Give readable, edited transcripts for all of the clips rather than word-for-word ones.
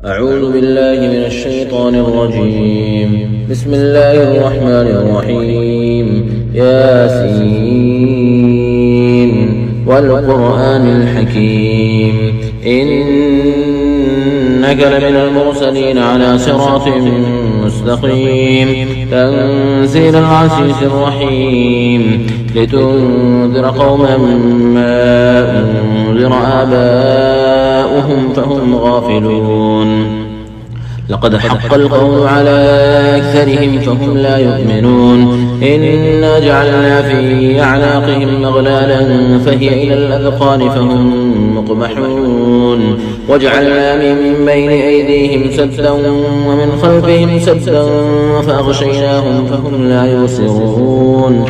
أعوذ بالله من الشيطان الرجيم. بسم الله الرحمن الرحيم. ياسين والقرآن الحكيم إنك لمن المرسلين على صراط مستقيم تنزيل العزيز الرحيم لتنذر قوما ما أنذر آباؤهم فهم غافلون. لقد حق القول على أكثرهم فهم لا يؤمنون. إنا جعلنا في أعناقهم أغلالا فهي إلى الأذقان فهم مقمحون. وجعلنا من بين أيديهم سدا ومن خلفهم سدا فأغشيناهم فهم لا يبصرون.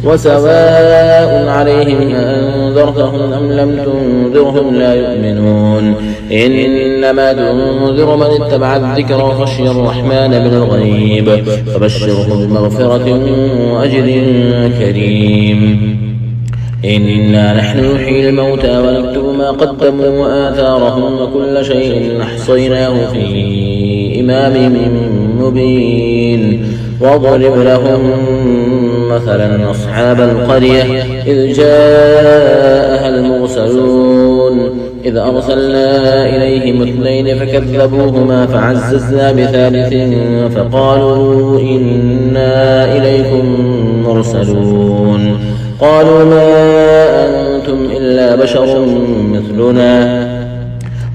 وسواء عليهم أنذرتهم أم لم تنذرهم لا يؤمنون. إنما تنذر من اتبع الذكر وخشي الرحمن بالغيب فبشره بمغفرة وأجر كريم. إنا نحن نحيي الموتى ونكتب ما قدموا وآثارهم وكل شيء أحصيناه في إمام مبين. واضرب لهم مثلا أصحاب القرية إذ جاءها المرسلون إذ أرسلنا إليهم اثنين فكذبوهما فعززنا بثالث فقالوا إنا إليكم مرسلون. قالوا ما أنتم إلا بشر مثلنا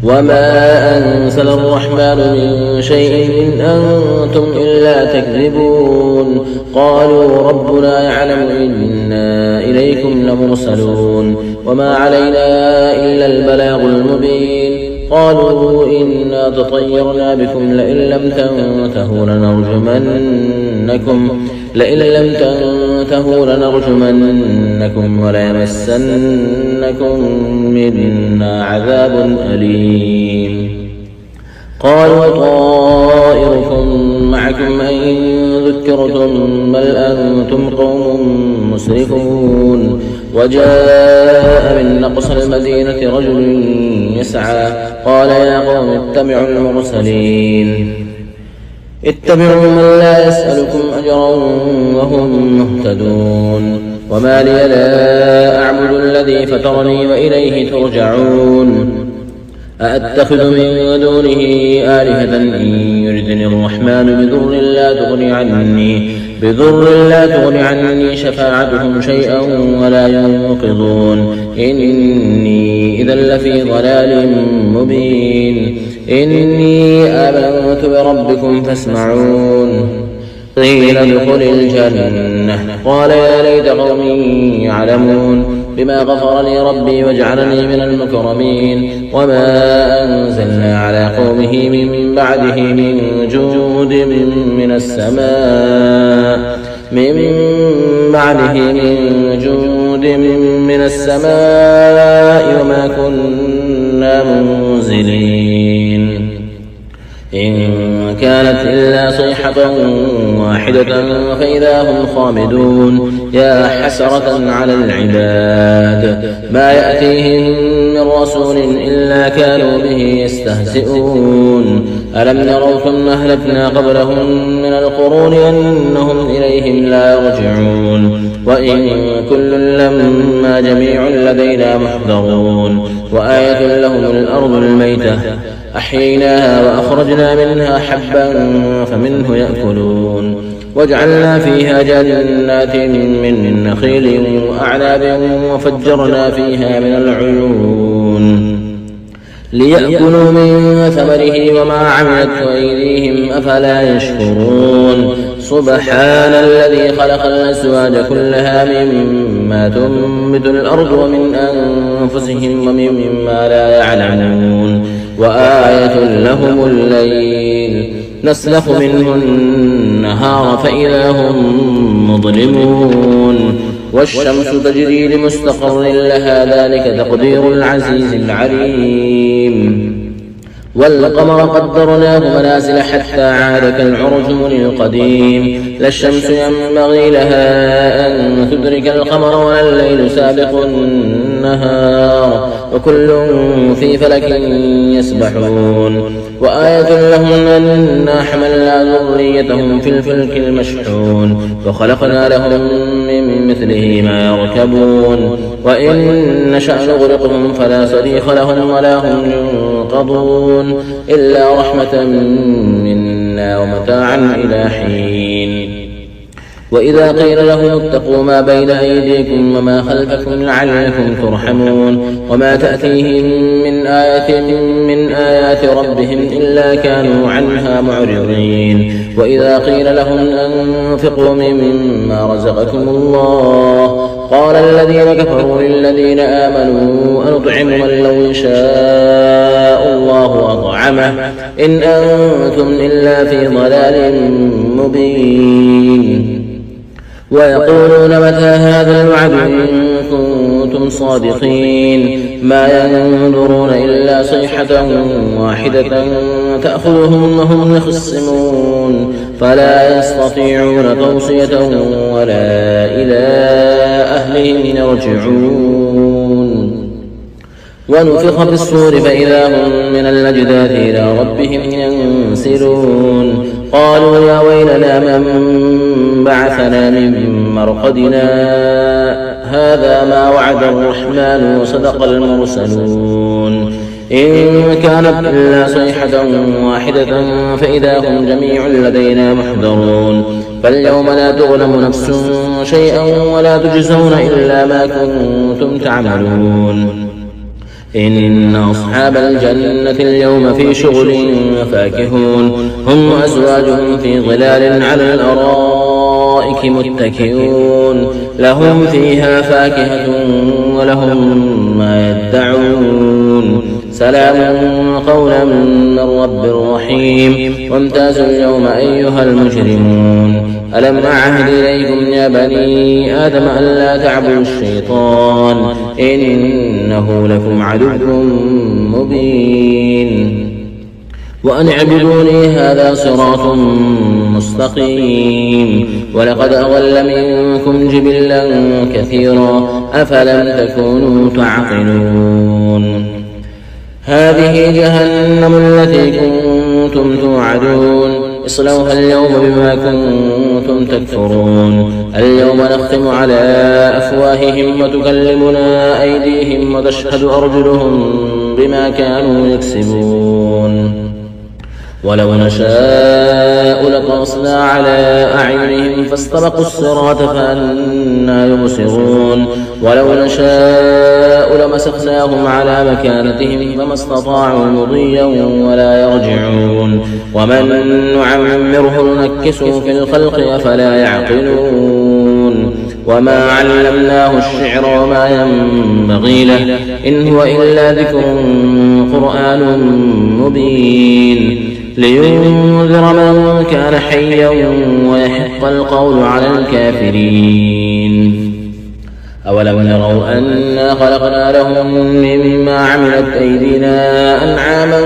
وما أنزل الرحمن من شيء إن أنتم إلا تكذبون. قالوا ربنا يعلم إنا إليكم لمرسلون وما علينا إلا البلاغ المبين. قالوا إنا تطيرنا بكم لئن لم تنتهوا لنرجمنكم وليمسنكم منا عذاب أليم. قالوا طائركم معكم أئن ذكرتم بل أنتم قوم مسرفون. وجاء من أقصى المدينة رجل يسعى قال يا قوم اتبعوا المرسلين اتبعوا من لا يسألكم أجرا وهم مهتدون. وما لي لا أعبد الذي فطرني وإليه ترجعون. أأتخذ من دونه آلهة إن يردني الرحمن بضر لا تغن عني شفاعتهم شيئا ولا ينقذون. إني إذا لفي ضلال مبين. إني آمنت بربكم فاسمعون. قيل ادخل الجنة قال يا ليت قومي يعلمون بما غفر لي ربي وجعلني من المكرمين. وما أنزلنا على قومه من بعده من جود من السماء وما كنا منزلين. إن كانت إلا صيحة واحدة فإذا هم خامدون. يا حسرة على العباد ما يأتيهم من رسول إلا كانوا به يستهزئون. ألم يروا كم أهلكنا قبلهم من القرون أنهم إليهم لا يرجعون. وإن كل لما جميع لدينا محضرون. وآية لهم الأرض الميتة أحييناها وأخرجنا منها حبا فمنه يأكلون. وجعلنا فيها جنات من نخيل وأعناب وفجرنا فيها من العيون ليأكلوا من ثمره وما عملت أيديهم أفلا يشكرون. سبحان الذي خلق الأزواج كلها مما تنبت الأرض ومن أنفسهم ومما لا يعلمون. وآية لهم الليل نسلخ منه النهار فإذا هم مظلمون. والشمس تجري لمستقر لها ذلك تقدير العزيز العليم. والقمر قدرناه منازل حتى عاد كالعرجون القديم. لا الشمس ينبغي لها أن تدرك القمر ولا الليل سابق والنهار وكل في فلك يسبحون وآية لهم أنا حملنا ذريتهم في الفلك المشحون وخلقنا لهم من مثله ما يركبون وإن نشأ نغرقهم فلا صريخ لهم ولا هم ينقضون إلا رحمة منا ومتاعا إلى حين وإذا قيل لهم اتقوا ما بين أيديكم وما خلفكم لعلكم ترحمون وما تأتيهم من آية من آيات ربهم إلا كانوا عنها معرضين وإذا قيل لهم أنفقوا مما رزقكم الله قال الذين كفروا للذين آمنوا أنطعم من لو شاء الله أطعمه إن أنتم إلا في ضلال مبين ويقولون متى هذا الوعد إن كنتم صادقين ما ينظرون إلا صيحة واحدة تأخذهم وهم يخصمون فلا يستطيعون توصية ولا إلى أهلهم يرجعون ونفخ في الصور فإذا هم من الأجداث إلى ربهم ينسلون قالوا يا ويلنا من بعثنا من مرقدنا هذا ما وعد الرحمن وصدق المرسلون إن كانت إلا صيحة واحدة فإذا هم جميع لدينا محضرون فاليوم لا تظلم نفس شيئا ولا تجزون إلا ما كنتم تعملون إن أصحاب الجنة اليوم في شغل فاكهون هم وأزواجهم في ظلال على الأرائك متكئون لهم فيها فاكهة ولهم ما يدعون سلام قولا من رب رحيم وامتازوا اليوم أيها المجرمون ألم أعهد إليكم يا بني آدم ألا تعبدوا الشيطان إنه لكم عدو مبين وأن اعبدوني هذا صراط مستقيم ولقد أضل منكم جبلا كثيرا أفلم تكونوا تعقلون هذه جهنم التي كنتم توعدون اصلوها اليوم بما كنتم تكفرون اليوم نختم على أفواههم وتكلمنا أيديهم وتشهد أرجلهم بما كانوا يكسبون ولو نشاء لطمسنا على أعينهم فاستبقوا الصراط فأنى يبصرون ولو نشاء لمسخناهم على مكانتهم فما استطاعوا مضيا ولا يرجعون ومن نعمره ننكسه في الخلق أفلا يعقلون وما علمناه الشعر وما ينبغي له إن هو إلا ذكر قرآن مبين لينذر من كان حيا ويحق القول على الكافرين أولم يروا أنا خلقنا لهم مما عملت أيدينا أنعاما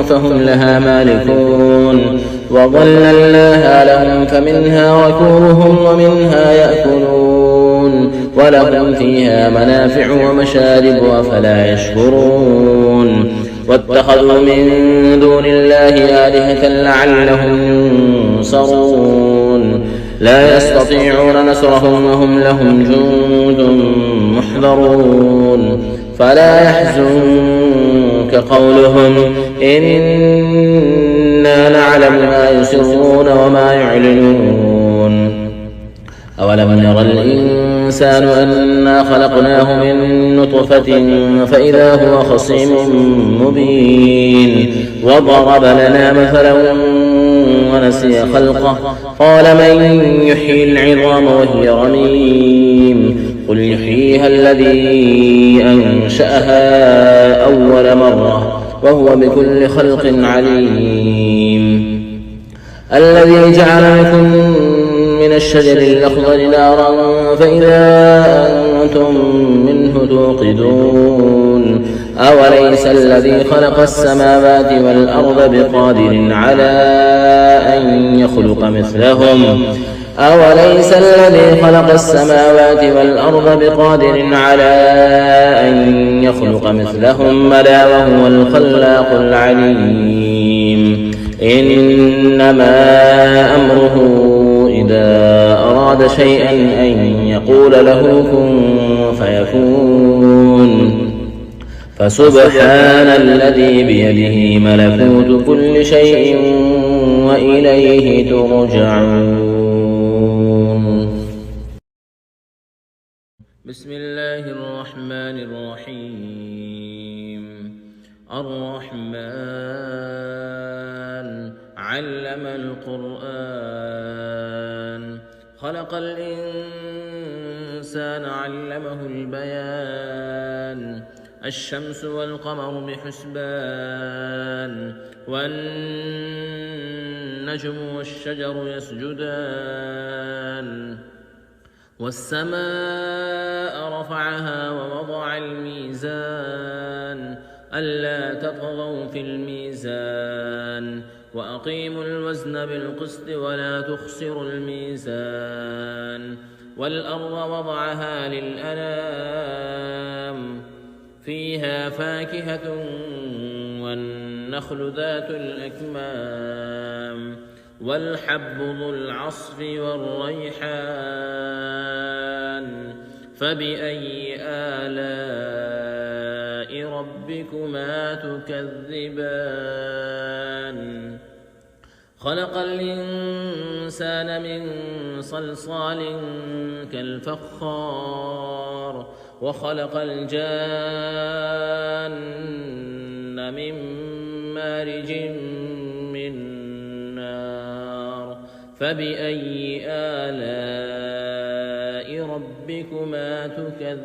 فهم لها مالكون وظللناها لهم فمنها ركوبهم ومنها يأكلون ولهم فيها منافع ومشارب أفلا يشكرون واتخذوا من دون الله آلهة لعلهم ينصرون لا يستطيعون نصرهم وهم لهم جند محضرون فلا يحزنك قولهم إنا نعلم ما يسرون وما يعلنون أولم ير الإنسان أنا خلقناه من نطفة فإذا هو خصيم مبين وضرب لنا مثلا ونسي خلقه قال من يحيي العظام وهي رميم قل يحييها الذي أنشأها أول مرة وهو بكل خلق عليم الذي جعل لكم من الشجر الأخضر نارا فإذا أنتم منه توقدون أوليس الذي خلق السماوات والأرض بقادر على أن يخلق مثلهم أوليس الذي خلق السماوات والأرض بقادر على أن يخلق مثلهم بلى وهو الخلاق العليم إنما أمره إذا أراد شيئا أن يقول له كن فيكون فسبحان الذي بيده ملكوت كل شيء وإليه ترجعون. بسم الله الرحمن الرحيم. الرحمن علم القرآن خلق الإنسان علمه البيان الشمس والقمر بحسبان والنجم والشجر يسجدان والسماء رفعها ووضع الميزان ألا تطغوا في الميزان وأقيموا الوزن بالقسط ولا تخسروا الميزان والأرض وضعها للأنام فيها فاكهة والنخل ذات الأكمام والحب ذو العصف والريحان فبأي آلاء ربكما تكذبان خلق الإنسان من صلصال كالفخار وخلق الجان من مارج من نار فبأي آلاء ربكما تكذبان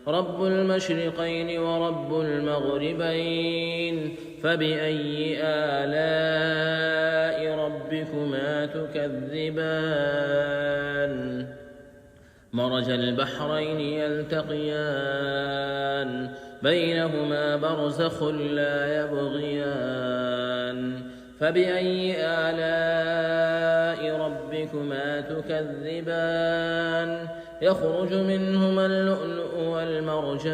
رب المشرقين ورب المغربين فبأي آلاء ربكما تكذبان مرج البحرين يلتقيان بينهما برزخ لا يبغيان فبأي آلاء ربكما تكذبان يخرج منهما اللؤلؤ والمرجان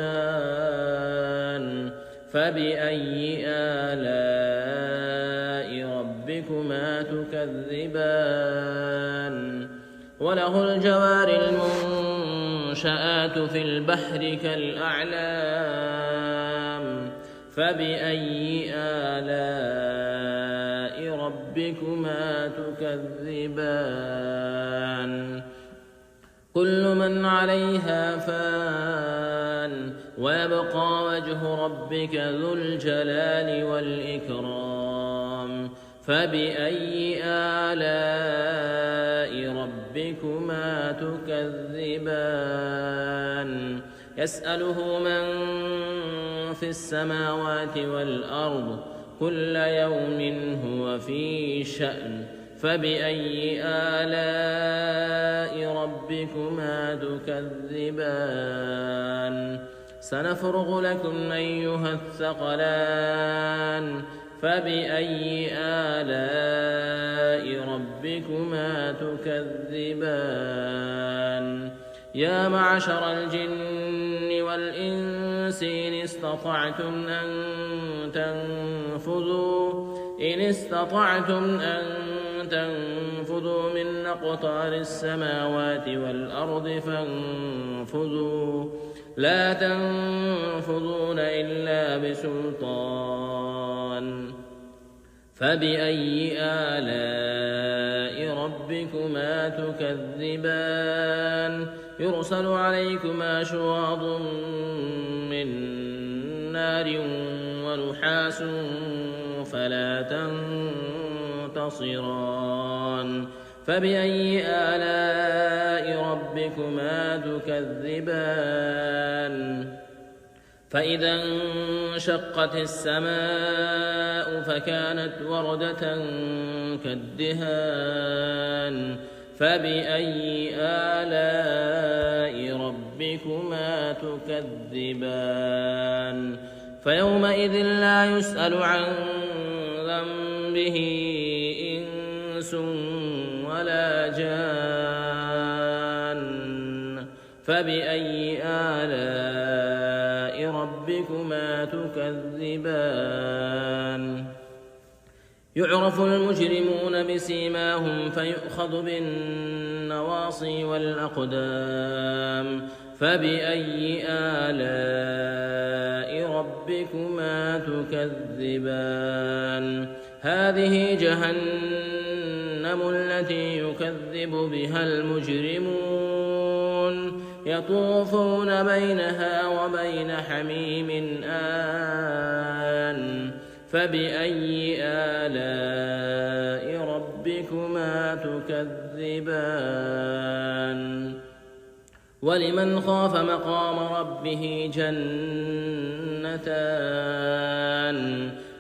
فبأي آلاء ربكما تكذبان وله الجوار المنشآت في البحر كالأعلام فبأي آلاء ربكما تكذبان كل من عليها فان ويبقى وجه ربك ذو الجلال والإكرام فبأي آلاء ربكما تكذبان يسأله من في السماوات والأرض كل يوم هو في شأن فبأي آلاء ربكما تكذبان سنفرغ لكم أيها الثقلان فبأي آلاء ربكما تكذبان يا معشر الجن والإنس إن استطعتم أن تنفذوا من أقطار السماوات والأرض فانفذوا لا تنفذون إلا بسلطان فبأي آلاء ربكما تكذبان يرسل عليكما شواظ من نار ونحاس فلا تنتصران فبأي آلاء ربكما تكذبان فإذا انشقت السماء فكانت وردة كالدهان فبأي آلاء ربكما تكذبان فيومئذ لا يسأل عن به إنس ولا جان فبأي آلاء ربكما تكذبان يعرف المجرمون بسيماهم فيؤخذ بالنواصي والأقدام فبأي آلاء ربكما تكذبان هذه جهنم التي يكذب بها المجرمون يطوفون بينها وبين حميم آن فبأي آلاء ربكما تكذبان ولمن خاف مقام ربه جنتان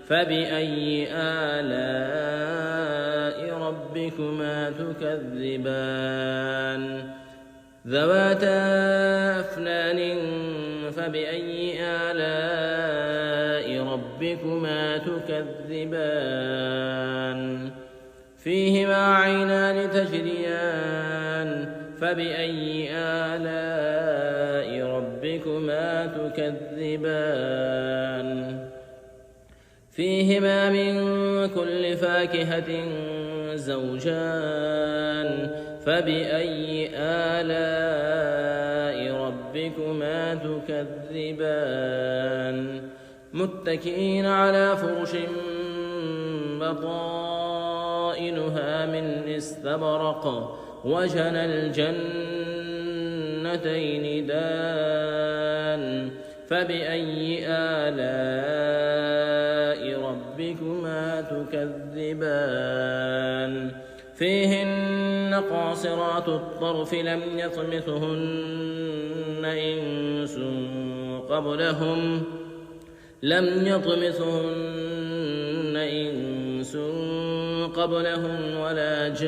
فبأي آلاء ربكما تكذبان ذواتا أفنان فبأي آلاء ربكما تكذبان فيهما عينان تجريان فبأي آلاء ربكما تكذبان فيهما من كل فاكهة زوجان فبأي آلاء ربكما تكذبان متكئين على فرش بطائنها من استبرق وجنى الجنتين دان فبأي آلاء ربكما تكذبان فيهن قاصرات الطرف لم يطمثهن إنس قبلهم ولا جان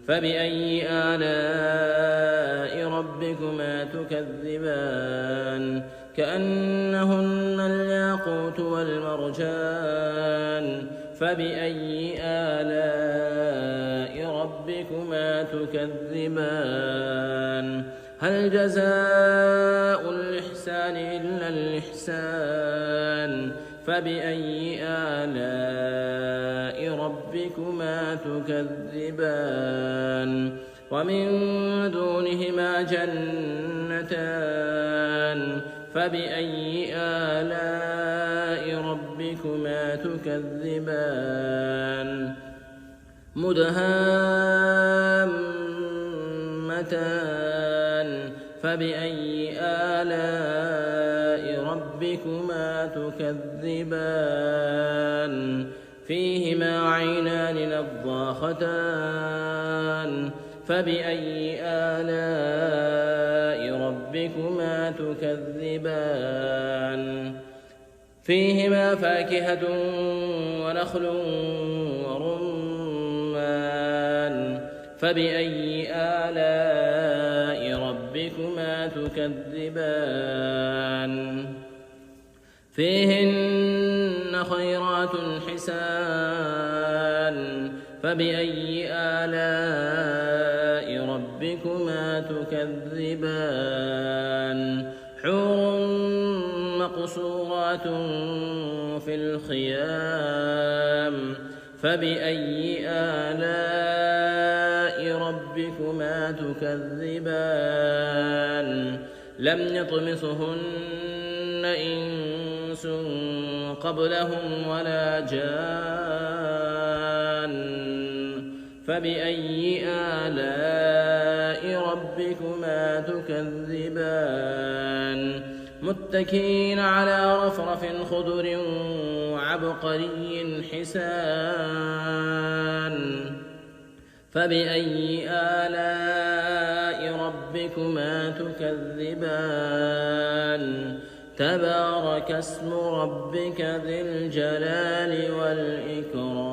فبأي آلاء ربكما تكذبان كأنهن الياقوت والمرجان فبأي آلاء ربكما تكذبان هل جزاء الإحسان إلا الإحسان فبأي آلاء ربكما تكذبان ومن دونهما جنتان فبأي آلاء ربكما تكذبان مدهامتان فبأي آلاء ربكما تكذبان فيهما عينان نضاختان فبأي آلاء ربكما تكذبان فيهما فاكهة ونخل ورمان فبأي آلاء ربكما تكذبان فيهن خيرات حسان فبأي آلاء ربكما تكذبان حور مقصورات في الخيام فبأي آلاء ربكما تكذبان لم يطمثهن إنس قبلهم ولا جان فبأي آلاء ربكما تكذبان متكئين على رفرف خضر وعبقري حسان فبأي آلاء ربكما تكذبان تبارك اسم ربك ذي الجلال والإكرام